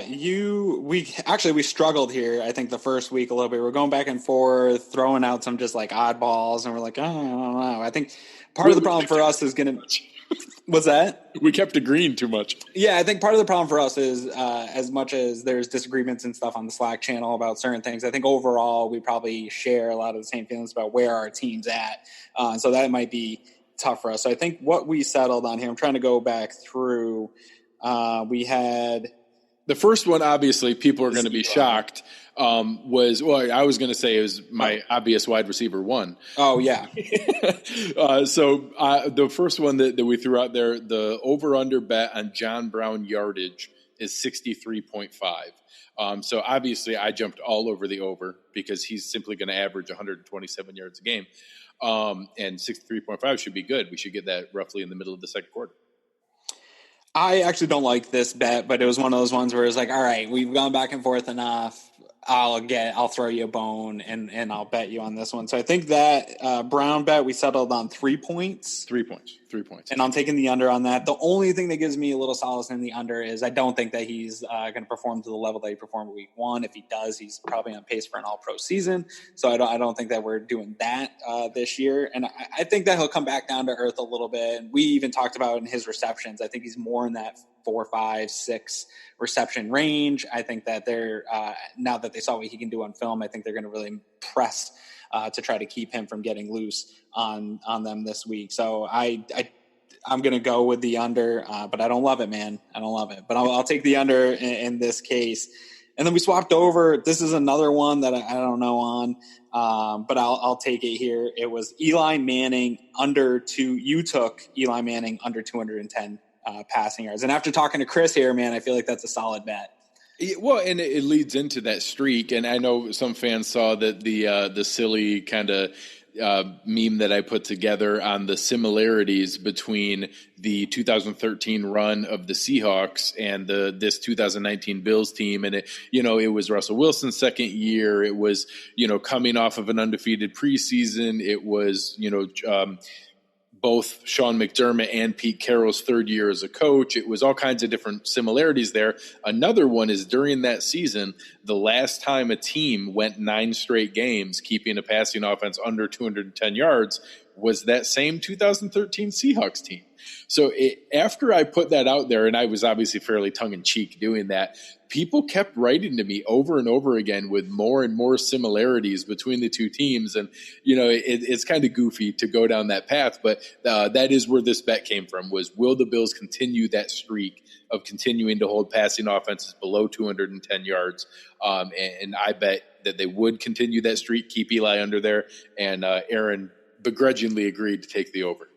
we struggled here, I think, the first week a little bit. We're going back and forth, throwing out some just like oddballs, and we're like, I don't know. I think part of the problem for us is going to – what's that? We kept agreeing too much. Yeah, I think part of the problem for us is as much as there's disagreements and stuff on the Slack channel about certain things, I think overall we probably share a lot of the same feelings about where our team's at. So that might be tough for us. So I think what we settled on here – I'm trying to go back through – we had the first one, obviously people are going to be shocked, I was going to say it was my obvious wide receiver 1. Oh yeah. So the first one that we threw out there, the over under bet on John Brown yardage is 63.5. So obviously I jumped all over the over because he's simply going to average 127 yards a game. And 63.5 should be good. We should get that roughly in the middle of the second quarter. I actually don't like this bet, but it was one of those ones where it's like, all right, we've gone back and forth enough. I'll throw you a bone and I'll bet you on this one. So I think that Brown bet we settled on 3 points. 3 points. And I'm taking the under on that. The only thing that gives me a little solace in the under is I don't think that he's going to perform to the level that he performed week 1. If he does, he's probably on pace for an all-pro season. So I don't think that we're doing that this year. And I think that he'll come back down to earth a little bit. And we even talked about in his receptions, I think he's more in that 4, 5, 6 reception range. I think that they're now that they saw what he can do on film, I think they're going to really press to try to keep him from getting loose on them this week. So I'm going to go with the under, but I don't love it, man. I don't love it, but I'll take the under in this case. And then we swapped over. This is another one that I don't know on, but I'll take it here. It was Eli Manning under 2. You took Eli Manning under 210 passing yards. And after talking to Chris here, man, I feel like that's a solid bet. Well, and it leads into that streak. And I know some fans saw that the silly kind of meme that I put together on the similarities between the 2013 run of the Seahawks and this 2019 Bills team. And it was Russell Wilson's second year. It was, coming off of an undefeated preseason. It was, both Sean McDermott and Pete Carroll's third year as a coach. It was all kinds of different similarities there. Another one is during that season, the last time a team went 9 straight games keeping a passing offense under 210 yards was that same 2013 Seahawks team. So after I put that out there, and I was obviously fairly tongue-in-cheek doing that, people kept writing to me over and over again with more and more similarities between the two teams. And, it's kind of goofy to go down that path, but that is where this bet came from, was will the Bills continue that streak of continuing to hold passing offenses below 210 yards? And I bet that they would continue that streak, keep Eli under there. And Aaron begrudgingly agreed to take the over.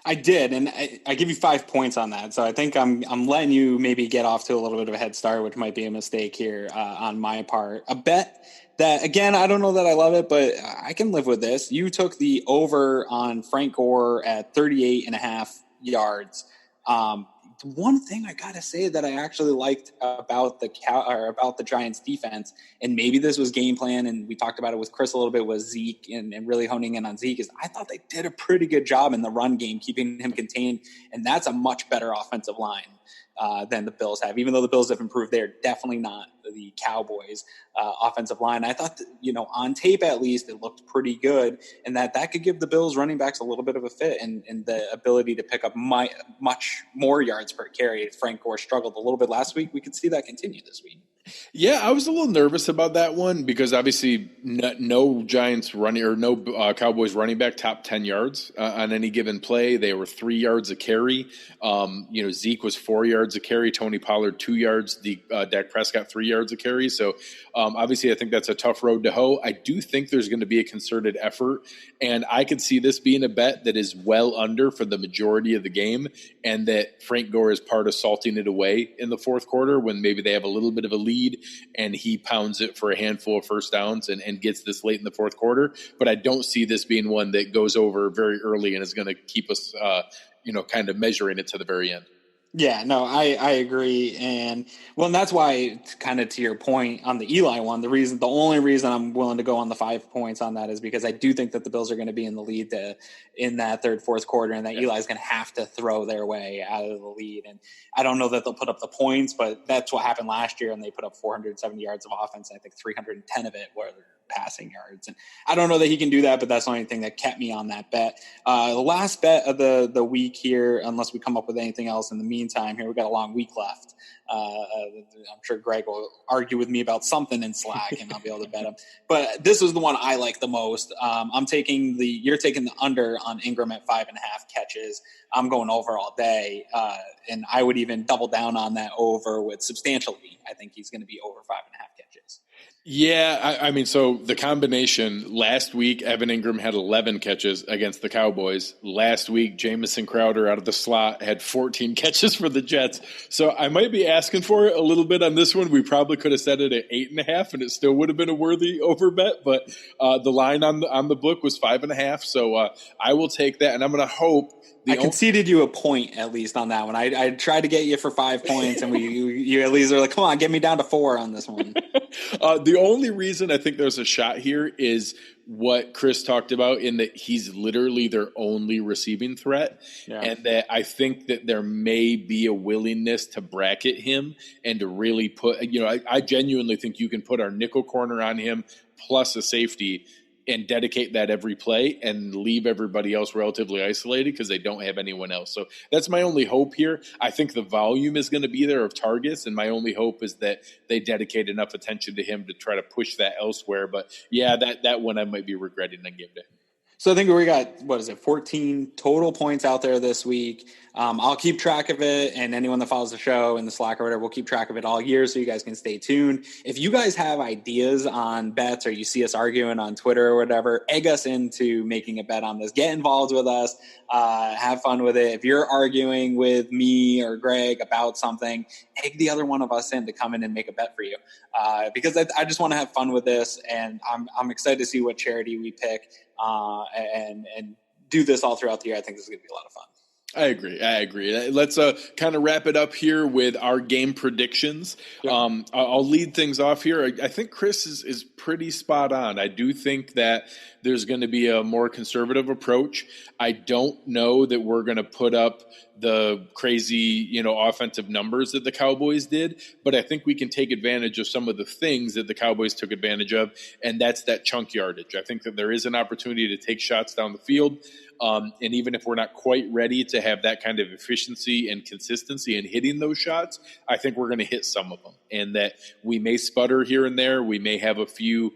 I did, and I give you 5 points on that. So I think I'm letting you maybe get off to a little bit of a head start, which might be a mistake here on my part. A bet that, again, I don't know that I love it, but I can live with this. You took the over on Frank Gore at 38.5 yards. One thing I gotta say that I actually liked about the Giants defense, and maybe this was game plan, and we talked about it with Chris a little bit, was Zeke and really honing in on Zeke, is I thought they did a pretty good job in the run game, keeping him contained, and that's a much better offensive line than the Bills have. Even though the Bills have improved, they're definitely not the Cowboys offensive line. I thought, on tape at least, it looked pretty good, and that could give the Bills running backs a little bit of a fit and the ability to pick up much more yards per carry. Frank Gore struggled a little bit last week. We could see that continue this week. Yeah, I was a little nervous about that one because obviously no Giants running or no Cowboys running back top 10 yards on any given play. They were 3 yards a carry. Zeke was 4 yards a carry. Tony Pollard 2 yards. Dak Prescott 3 yards a carry. So obviously I think that's a tough road to hoe. I do think there's going to be a concerted effort, and I could see this being a bet that is well under for the majority of the game, and that Frank Gore is part of salting it away in the fourth quarter when maybe they have a little bit of a lead and he pounds it for a handful of first downs and gets this late in the fourth quarter. But I don't see this being one that goes over very early and is going to keep us, kind of measuring it to the very end. Yeah, no, I agree. And that's why, kind of to your point on the Eli one, the only reason I'm willing to go on the 5 points on that is because I do think that the Bills are going to be in the lead in that third, fourth quarter, and that Eli's going to have to throw their way out of the lead. And I don't know that they'll put up the points, but that's what happened last year, and they put up 470 yards of offense. I think 310 of it were passing yards. And I don't know that he can do that, but that's the only thing that kept me on that bet. The last bet of the week here, unless we come up with anything else in the meantime here, we've got a long week left. I'm sure Greg will argue with me about something in Slack and I'll be able to bet him. But this is the one I like the most. You're taking the under on Ingram at 5.5 catches. I'm going over all day. And I would even double down on that over with substantially. I think he's going to be over 5.5 catches. Yeah, I mean, so the combination, last week, Evan Ingram had 11 catches against the Cowboys. Last week, Jamison Crowder out of the slot had 14 catches for the Jets. So I might be asking for it a little bit on this one. We probably could have set it at 8.5, and it still would have been a worthy over bet. But the line on the book was 5.5. So I will take that, and I'm going to hope. I conceded you a point at least on that one. I tried to get you for 5 points, and you at least are like, come on, get me down to 4 on this one. The only reason I think there's a shot here is what Chris talked about, in that he's literally their only receiving threat. Yeah. And that I think that there may be a willingness to bracket him and to really put, I genuinely think you can put our nickel corner on him plus a safety and dedicate that every play and leave everybody else relatively isolated because they don't have anyone else. So that's my only hope here. I think the volume is going to be there of targets, and my only hope is that they dedicate enough attention to him to try to push that elsewhere. But yeah, that one I might be regretting on game day. So I think we got, 14 total points out there this week. I'll keep track of it, and anyone that follows the show in the Slack or whatever, we'll keep track of it all year so you guys can stay tuned. If you guys have ideas on bets or you see us arguing on Twitter or whatever, egg us into making a bet on this. Get involved with us. Have fun with it. If you're arguing with me or Greg about something, egg the other one of us in to come in and make a bet for you. Because I just want to have fun with this, and I'm excited to see what charity we pick and do this all throughout the year. I think this is going to be a lot of fun. I agree. Let's kind of wrap it up here with our game predictions. Yep. I'll lead things off here. I think Chris is pretty spot on. I do think that there's going to be a more conservative approach. I don't know that we're going to put up the crazy, offensive numbers that the Cowboys did, but I think we can take advantage of some of the things that the Cowboys took advantage of, and that's that chunk yardage. I think that there is an opportunity to take shots down the field. And even if we're not quite ready to have that kind of efficiency and consistency in hitting those shots, I think we're going to hit some of them, and that we may sputter here and there. We may have a few,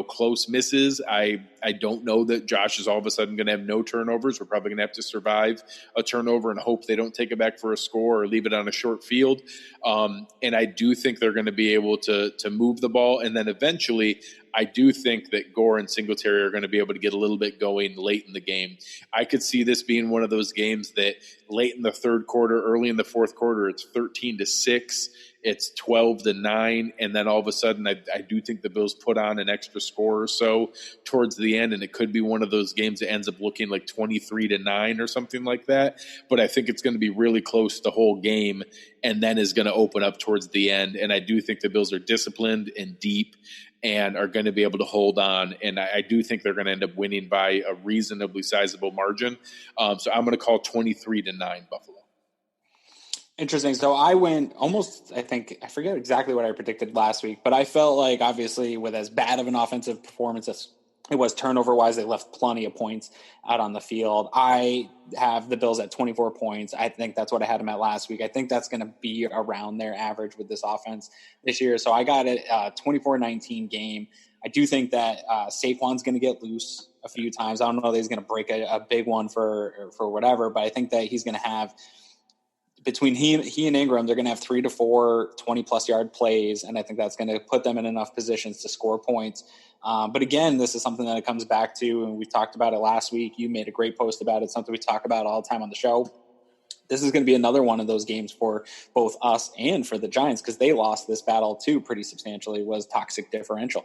close misses. I don't know that Josh is all of a sudden going to have no turnovers. We're probably going to have to survive a turnover and hope they don't take it back for a score or leave it on a short field. And I do think they're going to be able to move the ball. And then eventually I do think that Gore and Singletary are going to be able to get a little bit going late in the game. I could see this being one of those games that late in the third quarter, early in the fourth quarter, it's 13-6. It's 12-9, and then all of a sudden I do think the Bills put on an extra score or so towards the end, and it could be one of those games that ends up looking like 23-9 or something like that. But I think it's going to be really close the whole game, and then is going to open up towards the end. And I do think the Bills are disciplined and deep and are going to be able to hold on. And I do think they're going to end up winning by a reasonably sizable margin. So I'm going to call 23-9 Buffalo. Interesting. So I went almost, I forget exactly what I predicted last week, but I felt like obviously with as bad of an offensive performance as it was turnover-wise, they left plenty of points out on the field. I have the Bills at 24 points. I think that's what I had them at last week. I think that's going to be around their average with this offense this year. So I got it 24-19 game. I do think that Saquon's going to get loose a few times. I don't know that he's going to break a big one for whatever, but I think that he's going to have – between he and Ingram, they're going to have 3 to 4 20-plus yard plays, and I think that's going to put them in enough positions to score points. But again, this is something that it comes back to, and we talked about it last week. You made a great post about it, something we talk about all the time on the show. This is going to be another one of those games for both us and for the Giants, because they lost this battle too pretty substantially, was toxic differential.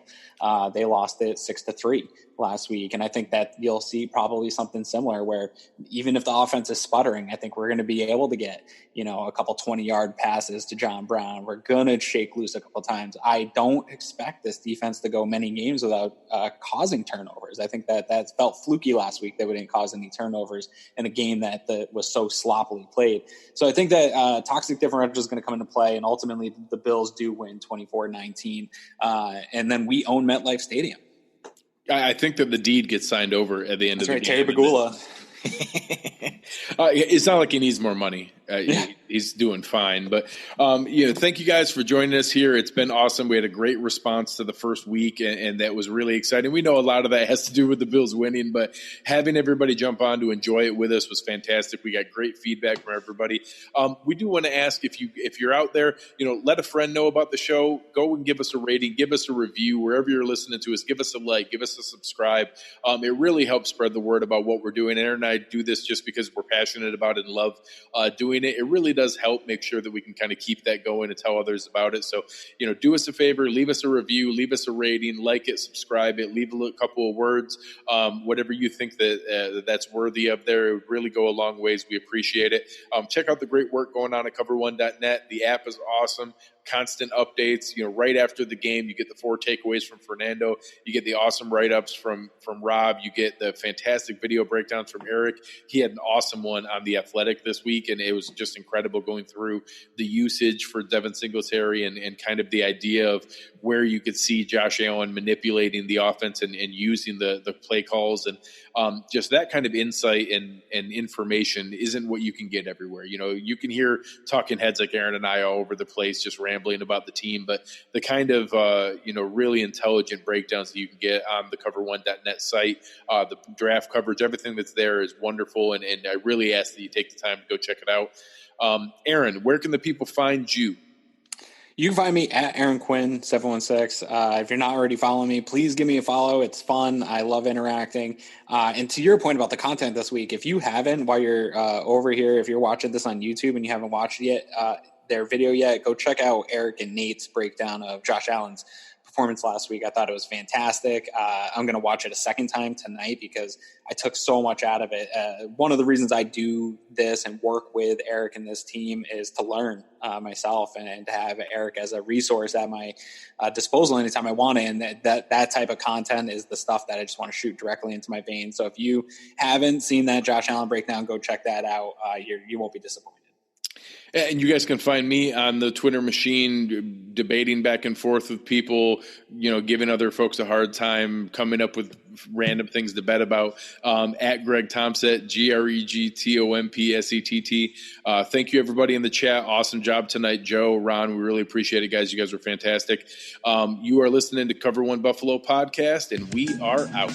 They lost it 6-3 last week. And I think that you'll see probably something similar where even if the offense is sputtering, I think we're going to be able to get, a couple 20-yard passes to John Brown. We're going to shake loose a couple times. I don't expect this defense to go many games without causing turnovers. I think that felt fluky last week that we didn't cause any turnovers in a game that was so sloppily played. So I think that toxic differential is going to come into play, and ultimately the Bills do win 24-19. And then we own MetLife Stadium. I think that the deed gets signed over at the end of the game. Terry Pegula. It's not like he needs more money. He's doing fine. But, thank you guys for joining us here. It's been awesome. We had a great response to the first week, and that was really exciting. We know a lot of that has to do with the Bills winning, but having everybody jump on to enjoy it with us was fantastic. We got great feedback from everybody. We do want to ask if you're out there, let a friend know about the show. Go and give us a rating, give us a review wherever you're listening to us. Give us a like, give us a subscribe. It really helps spread the word about what we're doing. Aaron and I do this just because we're passionate about it and love doing doing it. It really does help make sure that we can kind of keep that going and tell others about it. So, do us a favor, leave us a review, leave us a rating, like it, subscribe it, leave a couple of words, whatever you think that's worthy of there. It would really go a long ways. We appreciate it. Check out the great work going on at cover1.net. The app is awesome. Constant updates. Right after the game, you get the 4 takeaways from Fernando. You get the awesome write-ups from Rob. You get the fantastic video breakdowns from Eric. He had an awesome one on The Athletic this week, and it was just incredible going through the usage for Devin Singletary and kind of the idea of where you could see Josh Allen manipulating the offense and using the play calls. And just that kind of insight and information isn't what you can get everywhere. You can hear talking heads like Aaron and I all over the place just rambling about the team, but the kind of really intelligent breakdowns that you can get on the cover1.net site, the draft coverage, everything that's there is wonderful, and I really ask that you take the time to go check it out. Aaron, where can the people find you? You can find me at Aaron Quinn 716. If you're not already following me, please give me a follow. It's fun. I love interacting. And to your point about the content this week, if you haven't, while you're over here, if you're watching this on YouTube and you haven't watched their video yet, go check out Eric and Nate's breakdown of Josh Allen's performance last week. I thought it was fantastic. I'm going to watch it a second time tonight because I took so much out of it. One of the reasons I do this and work with Eric and this team is to learn myself and to have Eric as a resource at my disposal anytime I want it. And that type of content is the stuff that I just want to shoot directly into my veins. So if you haven't seen that Josh Allen breakdown, go check that out. You won't be disappointed. And you guys can find me on the Twitter machine, debating back and forth with people, giving other folks a hard time, coming up with random things to bet about, at Greg Tompsett, GregTompsett. Thank you, everybody in the chat. Awesome job tonight, Joe, Ron. We really appreciate it, guys. You guys were fantastic. You are listening to Cover One Buffalo podcast, and we are out.